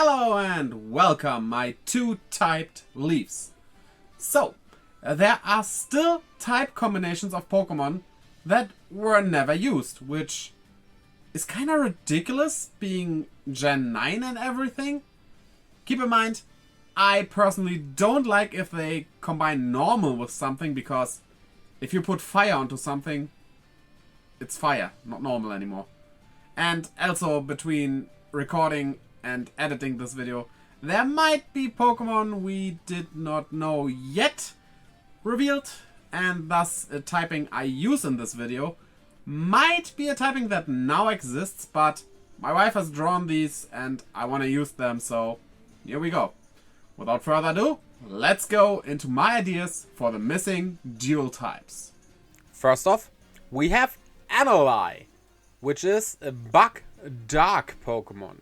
Hello and welcome, my two-typed leaves. So, there are still type combinations of Pokemon that were never used, which is kinda ridiculous, being Gen 9 and everything. Keep in mind, I personally don't like if they combine normal with something, because if you put fire onto something, it's fire, not normal anymore. And also, between recording and editing this video, there might be Pokemon we did not know yet revealed, and thus a typing I use in this video might be a typing that now exists, but my wife has drawn these and I want to use them, so here we go. Without further ado, let's go into my ideas for the missing dual types. First off, we have Anali, which is a bug dark Pokemon.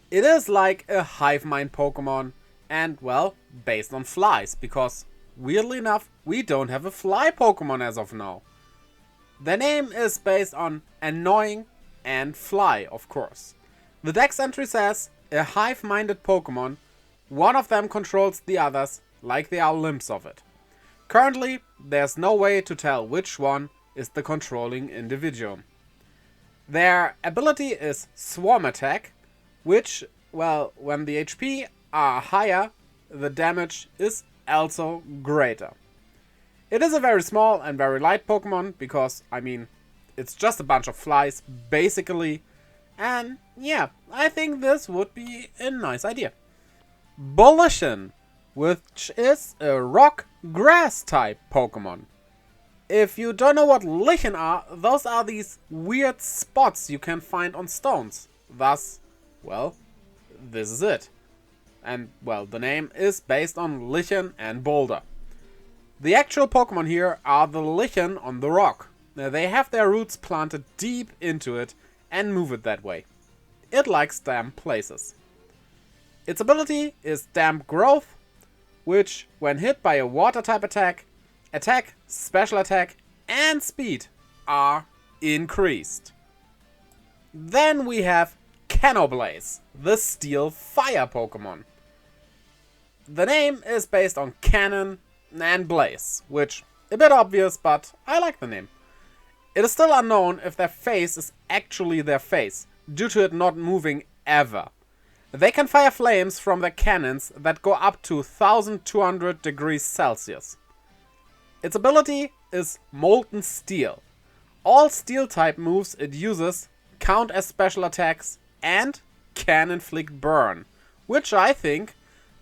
It is like a hive mind Pokemon and, well, based on flies, because weirdly enough, we don't have a fly Pokemon as of now. The name is based on annoying and fly, of course. The dex entry says a hive-minded Pokemon, one of them controls the others like they are limbs of it. Currently, there's no way to tell which one is the controlling individuum. Their ability is Swarm Attack, which, well, when the HP are higher, the damage is also greater. It is a very small and very light Pokemon because, I mean, it's just a bunch of flies, basically. And yeah, I think this would be a nice idea. Volition, which is a rock grass type Pokemon. If you don't know what lichen are, those are these weird spots you can find on stones. Thus, well, this is it. And, well, the name is based on lichen and boulder. The actual Pokemon here are the lichen on the rock. They have their roots planted deep into it and move it that way. It likes damp places. Its ability is Damp Growth, which, when hit by a water type attack, special attack, and speed are increased. Then we have Canoblaze, the Steel Fire Pokemon. The name is based on cannon and blaze, which a bit obvious, but I like the name. It is still unknown if their face is actually their face, due to it not moving ever. They can fire flames from their cannons that go up to 1200 degrees Celsius. Its ability is Molten Steel. All steel type moves it uses count as special attacks and can inflict burn, which I think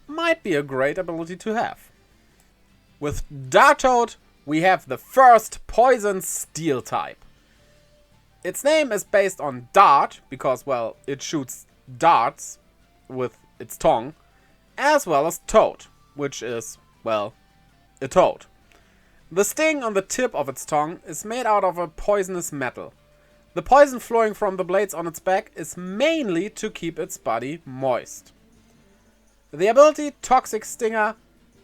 might be a great ability to have. With Dartoad, we have the first Poison Steel type. Its name is based on dart, because, well, it shoots darts with its tongue, as well as Toad, which is, well, a toad. The sting on the tip of its tongue is made out of a poisonous metal. The poison flowing from the blades on its back is mainly to keep its body moist. The ability Toxic Stinger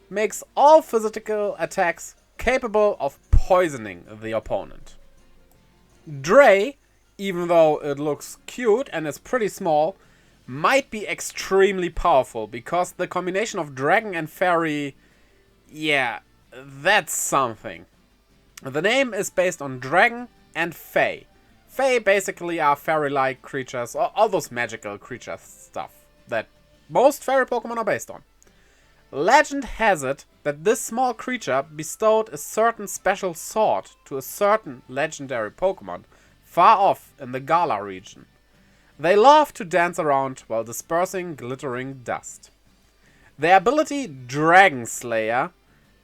makes all physical attacks capable of poisoning the opponent. Dray, even though it looks cute and is pretty small, might be extremely powerful because the combination of dragon and fairy, yeah, that's something. The name is based on dragon and fae. Fae basically are fairy-like creatures, or all those magical creature stuff that most fairy Pokemon are based on. Legend has it that this small creature bestowed a certain special sword to a certain legendary Pokemon far off in the Galar region. They love to dance around while dispersing glittering dust. Their ability Dragon Slayer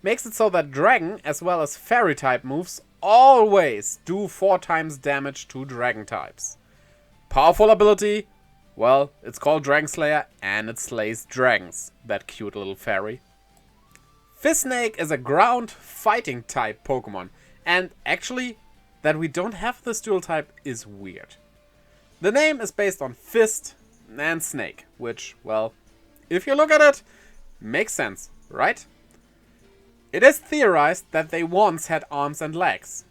makes it so that dragon as well as fairy type moves always do 4 times damage to dragon types. Powerful ability? Well, it's called Dragon Slayer and it slays dragons, that cute little fairy. Fisnake is a ground fighting type Pokemon, and actually, that we don't have this dual type is weird. The name is based on fist and snake, which, well, if you look at it, makes sense, right? It is theorized that they once had arms and legs.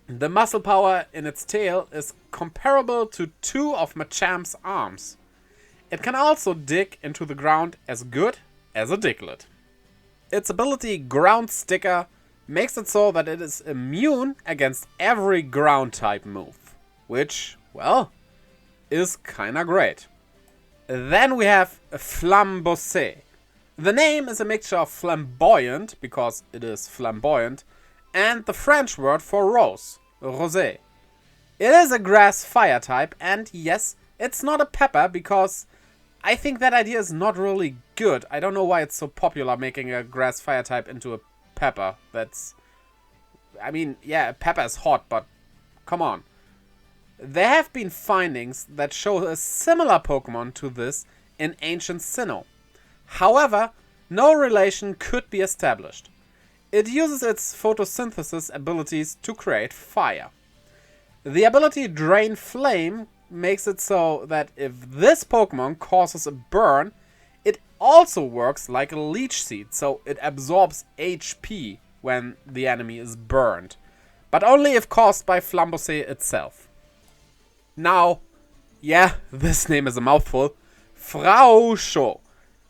The muscle power in its tail is comparable to 2 of Machamp's arms. It can also dig into the ground as good as a Diglett. Its ability Ground Sticker makes it so that it is immune against every ground type move, which, well, is kinda great. Then we have Flamboyant. The name is a mixture of flamboyant, because it is flamboyant, and the French word for rose, rosé. It is a grass fire type, and yes, it's not a pepper, because I think that idea is not really good. I don't know why it's so popular making a grass fire type into a pepper. I mean, yeah, a pepper is hot, but come on. There have been findings that show a similar Pokemon to this in ancient Sinnoh. However, no relation could be established. It uses its photosynthesis abilities to create fire. The ability Drain Flame makes it so that if this Pokemon causes a burn, it also works like a leech seed, so it absorbs HP when the enemy is burned, but only if caused by Flamboyant itself. Now, yeah, this name is a mouthful. Frauscho.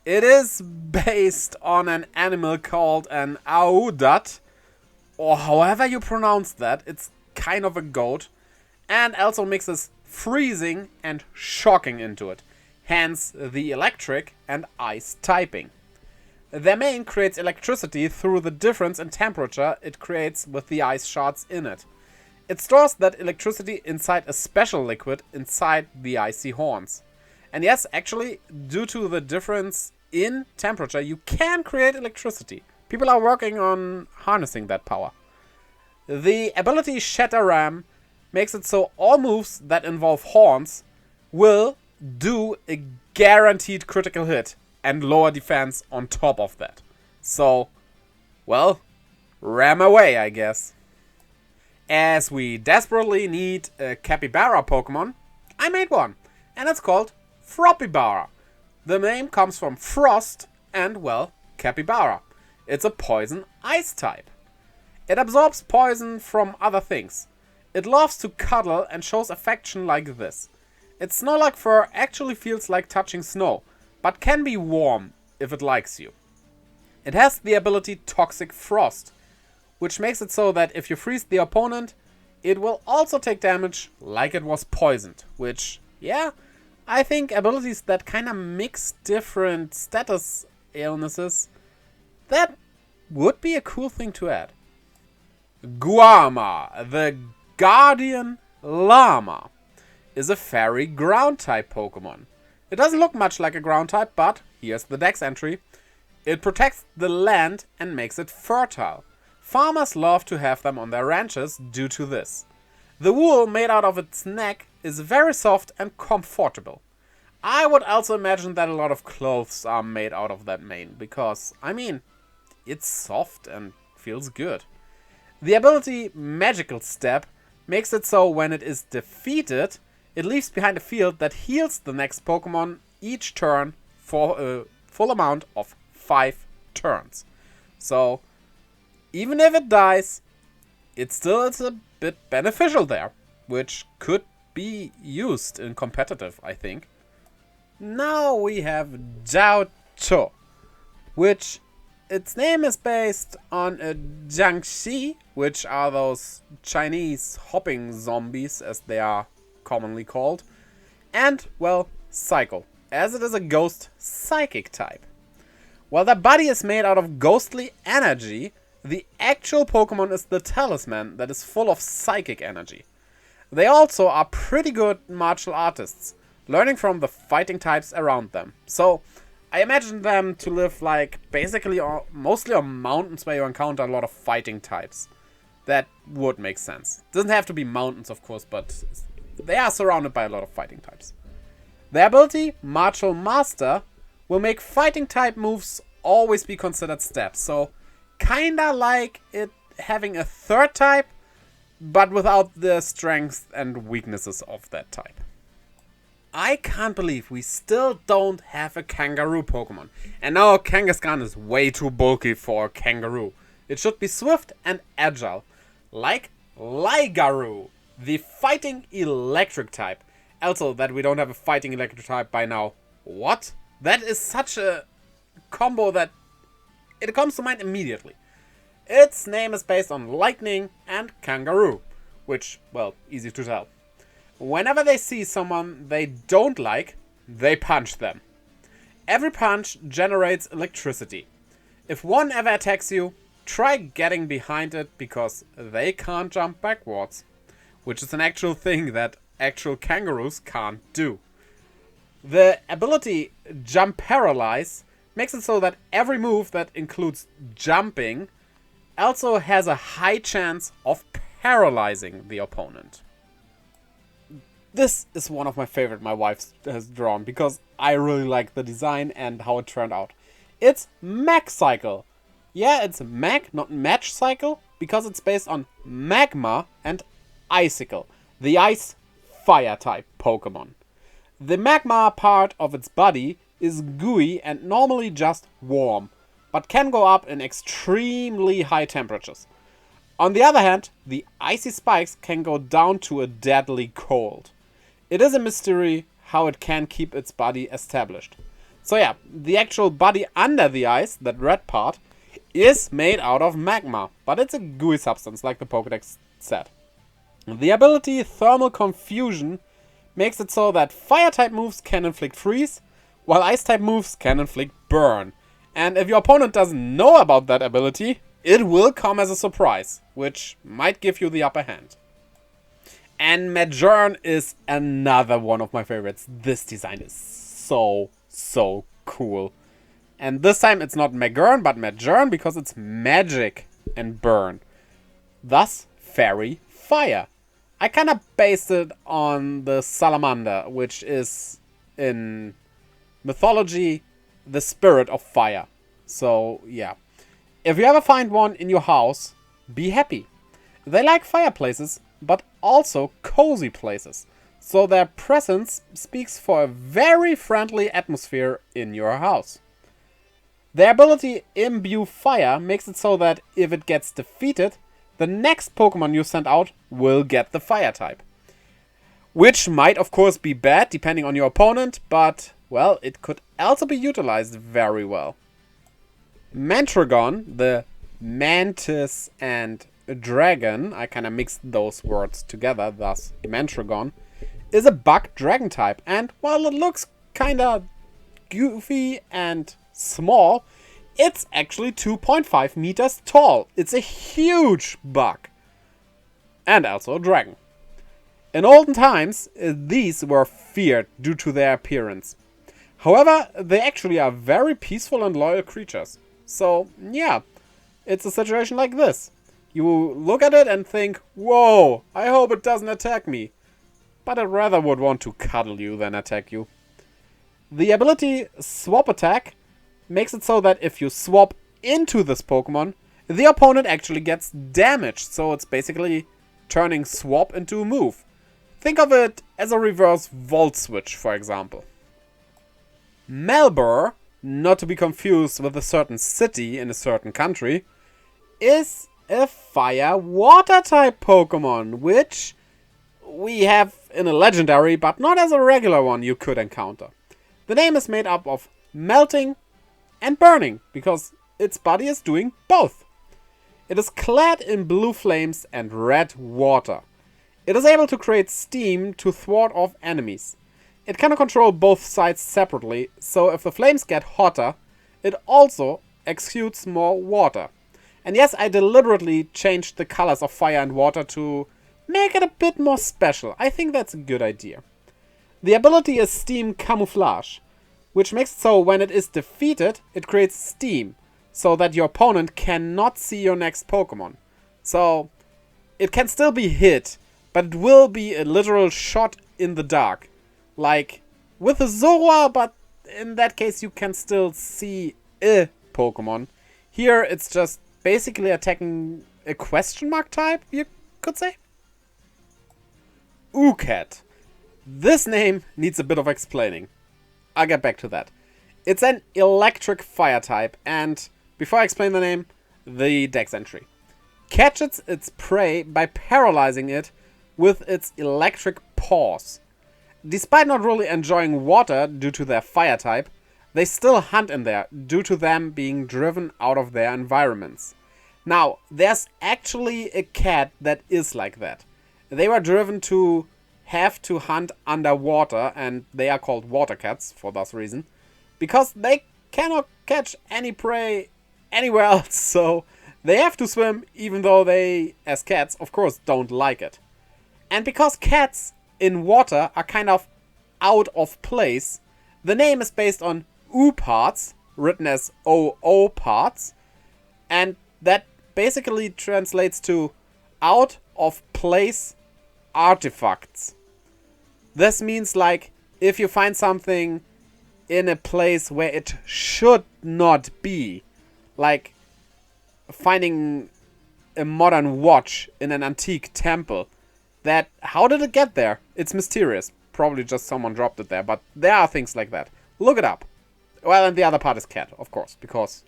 It is based on an animal called an Audat, or however you pronounce that. It's kind of a goat, and also mixes freezing and shocking into it, hence the electric and ice typing. Their mane creates electricity through the difference in temperature it creates with the ice shards in it. It stores that electricity inside a special liquid inside the icy horns. And yes, actually, due to the difference in temperature, you can create electricity. People are working on harnessing that power. The ability Shatter Ram makes it so all moves that involve horns will do a guaranteed critical hit and lower defense on top of that. So, well, ram away, I guess. As we desperately need a capybara Pokemon, I made one, and it's called Froppybara. The name comes from frost and, well, capybara. It's a poison ice type. It absorbs poison from other things. It loves to cuddle and shows affection like this. Its snow-like fur actually feels like touching snow, but can be warm if it likes you. It has the ability Toxic Frost, which makes it so that if you freeze the opponent, it will also take damage like it was poisoned, which, yeah, I think abilities that kinda mix different status illnesses, that would be a cool thing to add. Guarma, the Guardian Llama, is a fairy ground type Pokemon. It doesn't look much like a ground type, but here's the dex entry. It protects the land and makes it fertile. Farmers love to have them on their ranches due to this. The wool made out of its neck is very soft and comfortable. I would also imagine that a lot of clothes are made out of that mane, because, I mean, it's soft and feels good. The ability Magical Step makes it so when it is defeated, it leaves behind a field that heals the next Pokemon each turn for a full amount of 5 turns. So, even if it dies, it still is a bit beneficial there, which could be used in competitive, I think. Now we have Jiaotou, which its name is based on a Jiangxi, which are those Chinese hopping zombies, as they are commonly called, and, well, Psycho, as it is a ghost psychic type. While their body is made out of ghostly energy, the actual Pokemon is the Talisman that is full of psychic energy. They also are pretty good martial artists, learning from the fighting types around them. So, I imagine them to live like basically mostly on mountains where you encounter a lot of fighting types. That would make sense. Doesn't have to be mountains, of course, but they are surrounded by a lot of fighting types. Their ability, Martial Master, will make fighting type moves always be considered steps. So, kinda like it having a third type, but without the strengths and weaknesses of that type. I can't believe we still don't have a kangaroo Pokemon. And now Kangaskhan is way too bulky for a kangaroo. It should be swift and agile, like Lighgaroo, the fighting electric type. Also, that we don't have a fighting electric type by now What? That is such a combo that it comes to mind immediately. Its name is based on lightning and kangaroo, which, well, easy to tell. Whenever they see someone they don't like, they punch them. Every punch generates electricity. If one ever attacks you, try getting behind it because they can't jump backwards, which is an actual thing that actual kangaroos can't do. The ability Jump Paralyze makes it so that every move that includes jumping also has a high chance of paralyzing the opponent. This is one of my favorite my wife has drawn because I really like the design and how it turned out. It's Mag Cycle. Yeah, it's Mag, not Match Cycle, because it's based on Magma and Icicle, the ice fire type Pokemon. The Magma part of its body is gooey and normally just warm, but can go up in extremely high temperatures. On the other hand, the icy spikes can go down to a deadly cold. It is a mystery how it can keep its body established. So yeah, the actual body under the ice, that red part, is made out of magma, but it's a gooey substance like the Pokédex said. The ability Thermal Confusion makes it so that fire-type moves can inflict freeze, while ice-type moves can inflict burn. And if your opponent doesn't know about that ability, it will come as a surprise, which might give you the upper hand. And Majourn is another one of my favorites. This design is so cool. And this time it's not Majourn, but Majourn because it's magic and burn. Thus, fairy fire. I kind of based it on the salamander, which is in mythology the spirit of fire. So yeah, if you ever find one in your house, be happy. They like fireplaces, but also cozy places. So their presence speaks for a very friendly atmosphere in your house. Their ability Imbue Fire makes it so that if it gets defeated, the next Pokemon you send out will get the fire type. Which might of course be bad depending on your opponent, but well, it could also be utilized very well. Mantrigon, the mantis and dragon, I kind of mixed those words together, thus Mantrigon, is a bug dragon type. And while it looks kind of goofy and small, it's actually 2.5 meters tall. It's a huge bug. And also a dragon. In olden times, these were feared due to their appearance. However, they actually are very peaceful and loyal creatures. So, yeah, it's a situation like this. You look at it and think, whoa, I hope it doesn't attack me. But it rather would want to cuddle you than attack you. The ability Swap Attack makes it so that if you swap into this Pokemon, the opponent actually gets damaged. So it's basically turning swap into a move. Think of it as a reverse Volt Switch, for example. Malbur, not to be confused with a certain city in a certain country, is a fire-water type Pokemon, which we have in a legendary, but not as a regular one you could encounter. The name is made up of melting and burning, because its body is doing both. It is clad in blue flames and red water. It is able to create steam to thwart off enemies. It can control both sides separately, so if the flames get hotter, it also exudes more water. And yes, I deliberately changed the colors of fire and water to make it a bit more special. I think that's a good idea. The ability is Steam Camouflage, which makes it so when it is defeated, it creates steam, so that your opponent cannot see your next Pokemon. So, it can still be hit, but it will be a literal shot in the dark. Like with a Zorua, but in that case you can still see a Pokemon. Here it's just basically attacking a question mark type, you could say. Ucat. This name needs a bit of explaining. I'll get back to that. It's an electric fire type, and before I explain the name, the dex entry. Catches its prey by paralyzing it with its electric paws. despite not really enjoying water due to their fire type, they still hunt in there due to them being driven out of their environments. Now, there's actually a cat that is like that. They were driven to have to hunt underwater, and they are called water cats for that reason, because they cannot catch any prey anywhere else, so they have to swim even though they, as cats, of course, don't like it. And because cats in water are kind of out of place, the name is based on oo parts, written as OO parts, and that basically translates to out of place artifacts. This means like if you find something in a place where it should not be, like finding a modern watch in an antique temple, that how did it get there? It's mysterious. Probably just someone dropped it there, but there are things like that. Look it up. Well, and the other part is cat, of course, because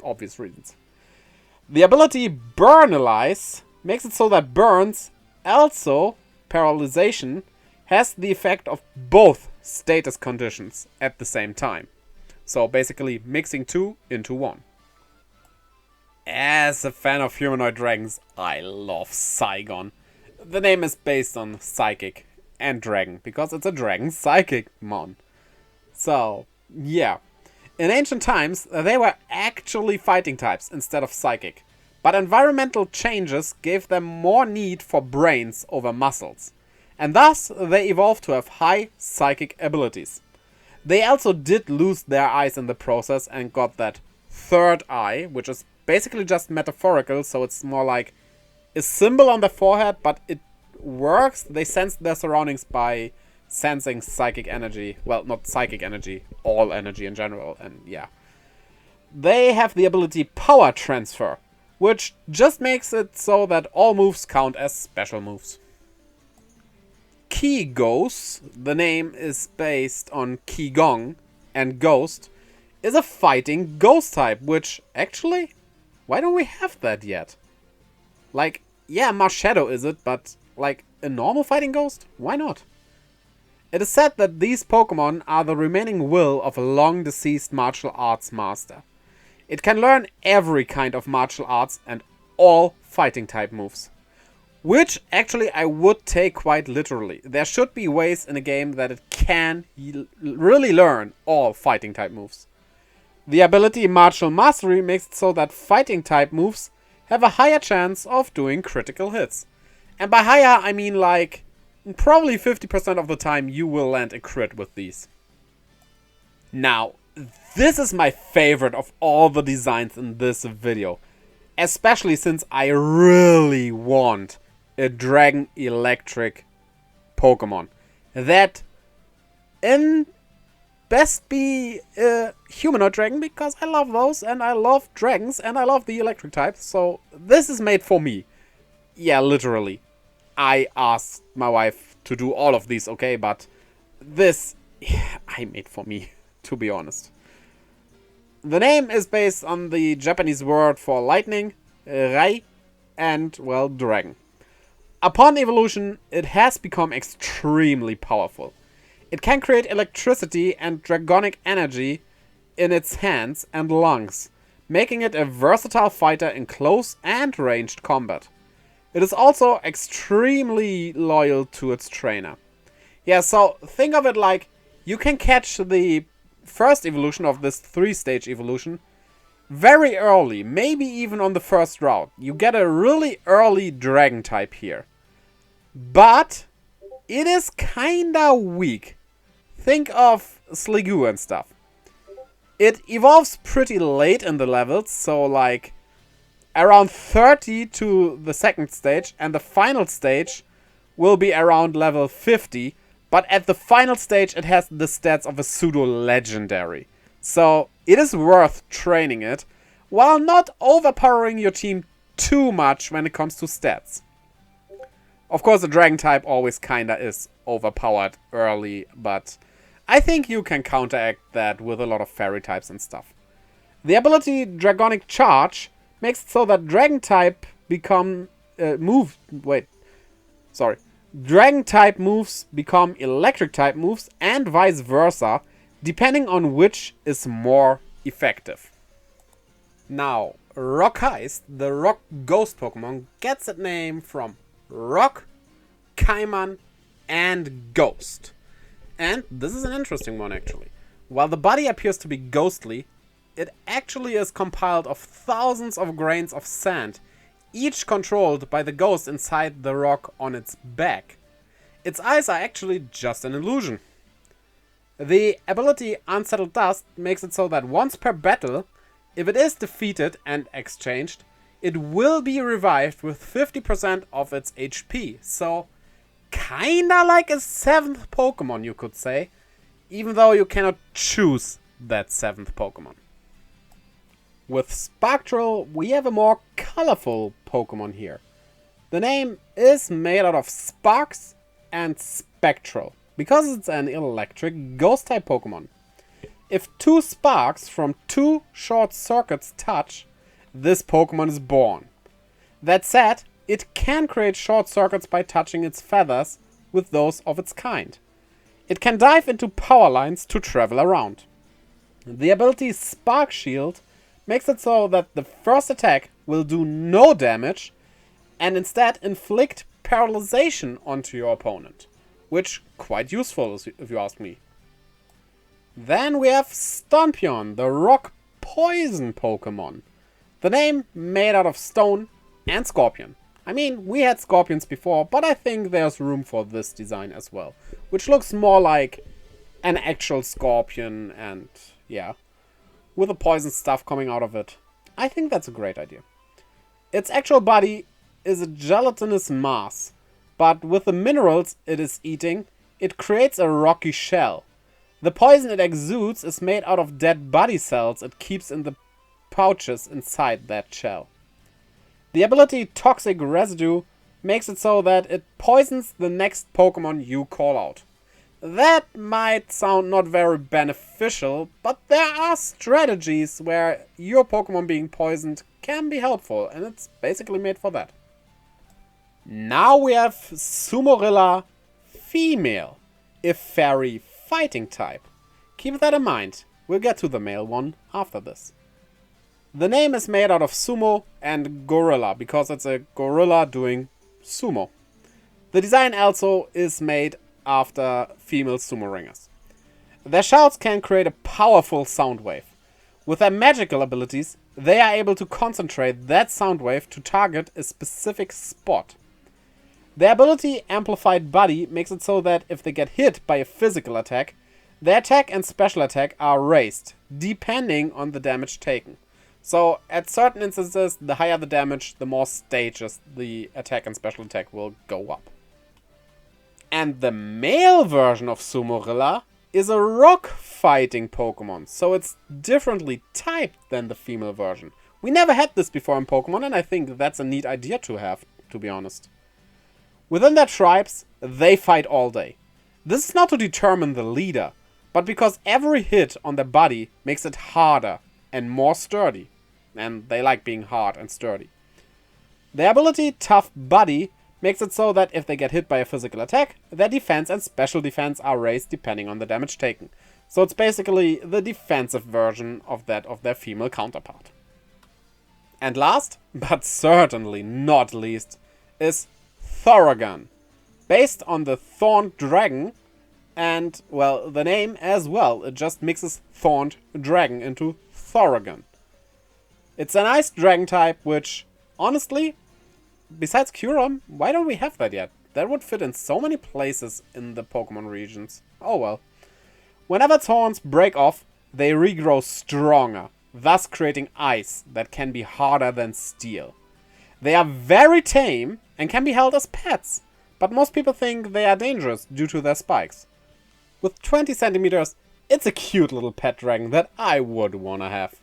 obvious reasons. The ability Burnalyze makes it so that burns, also paralyzation, has the effect of both status conditions at the same time. So basically mixing two into one. As a fan of humanoid dragons, I love Psygon. The name is based on psychic and dragon, because it's a dragon psychic mon. So, yeah. In ancient times, they were actually fighting types instead of psychic. But environmental changes gave them more need for brains over muscles. And thus, they evolved to have high psychic abilities. They also did lose their eyes in the process and got that third eye, which is basically just metaphorical, so it's more like a symbol on the forehead, but it works. They sense their surroundings by sensing psychic energy. Well, not psychic energy, all energy in general, and yeah. They have the ability Power Transfer, which just makes it so that all moves count as special moves. Quighos, the name is based on Qigong, and Ghost, is a fighting ghost type, which actually, why don't we have that yet? Like, yeah, Marshadow is it, but like a normal fighting ghost? Why not? It is said that these Pokemon are the remaining will of a long-deceased martial arts master. It can learn every kind of martial arts and all fighting type moves. Which actually I would take quite literally. There should be ways in a game that it can really learn all fighting type moves. The ability Martial Mastery makes it so that fighting type moves have a higher chance of doing critical hits. And by higher, I mean like probably 50% of the time you will land a crit with these. Now, this is my favorite of all the designs in this video. Especially since I really want a Dragon Electric Pokemon. That in best be a humanoid dragon, because I love those and I love dragons and I love the electric type. So this is made for me. Yeah, literally. I asked my wife to do all of these, okay, but this I made for me, to be honest. The name is based on the Japanese word for lightning, Rai, and, well, dragon. Upon evolution, it has become extremely powerful. It can create electricity and dragonic energy in its hands and lungs, making it a versatile fighter in close and ranged combat. It is also extremely loyal to its trainer. Yeah, so think of it like you can catch the first evolution of this 3-stage evolution very early, maybe even on the first route. You get a really early dragon type here. But it is kinda weak. Think of Sliggoo and stuff. It evolves pretty late in the levels, so like around 30 to the second stage, and the final stage will be around level 50, but at the final stage it has the stats of a pseudo-legendary. So it is worth training it, while not overpowering your team too much when it comes to stats. Of course, the dragon type always kinda is overpowered early, but I think you can counteract that with a lot of fairy types and stuff. The ability Dragonic Charge makes it so that dragon type become Dragon type moves become electric type moves and vice versa, depending on which is more effective. Now, Rock Heist, the rock ghost Pokemon, gets its name from rock, Kaiman, and ghost. And this is an interesting one actually. While the body appears to be ghostly, it actually is compiled of thousands of grains of sand, each controlled by the ghost inside the rock on its back. Its eyes are actually just an illusion. The ability Unsettled Dust makes it so that once per battle, if it is defeated and exchanged, it will be revived with 50% of its HP. So, kinda like a 7th Pokemon, you could say, even though you cannot choose that 7th Pokemon. With Spectral, we have a more colorful Pokemon here. The name is made out of sparks and spectral, because it's an electric ghost-type Pokemon. If 2 sparks from 2 short circuits touch, this Pokemon is born. That said, it can create short circuits by touching its feathers with those of its kind. It can dive into power lines to travel around. The ability Spark Shield makes it so that the first attack will do no damage and instead inflict paralyzation onto your opponent, which quite useful if you ask me. Then we have Stonpion, the rock poison Pokemon. The name made out of stone and scorpion. I mean, we had scorpions before, but I think there's room for this design as well, which looks more like an actual scorpion and, yeah, with the poison stuff coming out of it. I think that's a great idea. Its actual body is a gelatinous mass, but with the minerals it is eating, it creates a rocky shell. The poison it exudes is made out of dead body cells it keeps in the pouches inside that shell. The ability Toxic Residue makes it so that it poisons the next Pokemon you call out. That might sound not very beneficial, but there are strategies where your Pokemon being poisoned can be helpful, and it's basically made for that. Now we have Sumorilla Female, a fairy fighting type. Keep that in mind, we'll get to the male one after this. The name is made out of sumo and gorilla, because it's a gorilla doing sumo. The design also is made after female sumo ringers. Their shouts can create a powerful sound wave. With their magical abilities, they are able to concentrate that sound wave to target a specific spot. Their ability Amplified Body makes it so that if they get hit by a physical attack, their attack and special attack are raised, depending on the damage taken. So, at certain instances, the higher the damage, the more stages the attack and special attack will go up. And the male version of Sumorilla is a rock fighting Pokemon, so it's differently typed than the female version. We never had this before in Pokemon, and I think that's a neat idea to have, to be honest. Within their tribes, they fight all day. This is not to determine the leader, but because every hit on their body makes it harder and more sturdy. And they like being hard and sturdy. Their ability Tough Body makes it so that if they get hit by a physical attack, their defense and special defense are raised depending on the damage taken. So it's basically the defensive version of that of their female counterpart. And last, but certainly not least, is Thoragon. Based on the Thorned Dragon, and, well, the name as well. It just mixes Thorned Dragon into Thoragon. It's an ice dragon type, which, honestly, besides Kyurem, why don't we have that yet? That would fit in so many places in the Pokemon regions. Oh well. Whenever thorns break off, they regrow stronger, thus creating ice that can be harder than steel. They are very tame and can be held as pets, but most people think they are dangerous due to their spikes. With 20 centimeters, it's a cute little pet dragon that I would wanna have.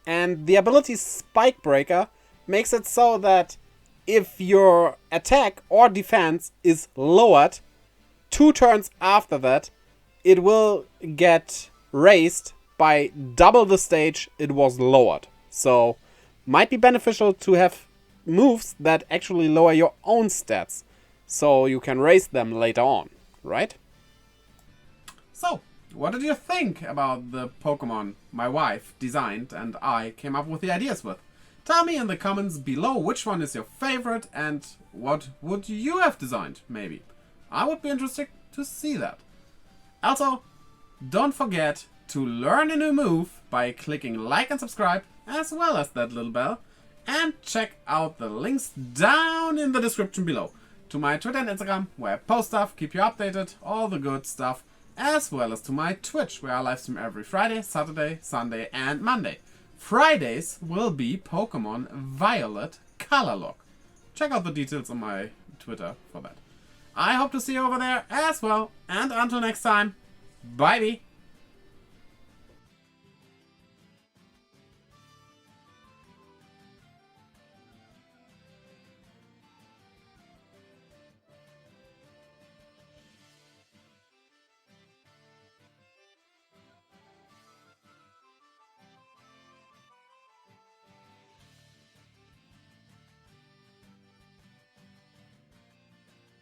And the ability Spike Breaker makes it so that if your attack or defense is lowered, 2 turns after that, it will get raised by double the stage it was lowered. So, might be beneficial to have moves that actually lower your own stats. so you can raise them later on, right? So, what did you think about the Pokemon my wife designed and I came up with the ideas with? Tell me in the comments below which one is your favorite and what would you have designed, maybe. I would be interested to see that. Also, don't forget to learn a new move by clicking like and subscribe, as well as that little bell. And check out the links down in the description below to my Twitter and Instagram, where I post stuff, keep you updated, all the good stuff, as well as to my Twitch, where I live stream every Friday, Saturday, Sunday, and Monday. Fridays will be Pokemon Violet Color Lock. Check out the details on my Twitter for that. I hope to see you over there as well, and until next time, bye-bye.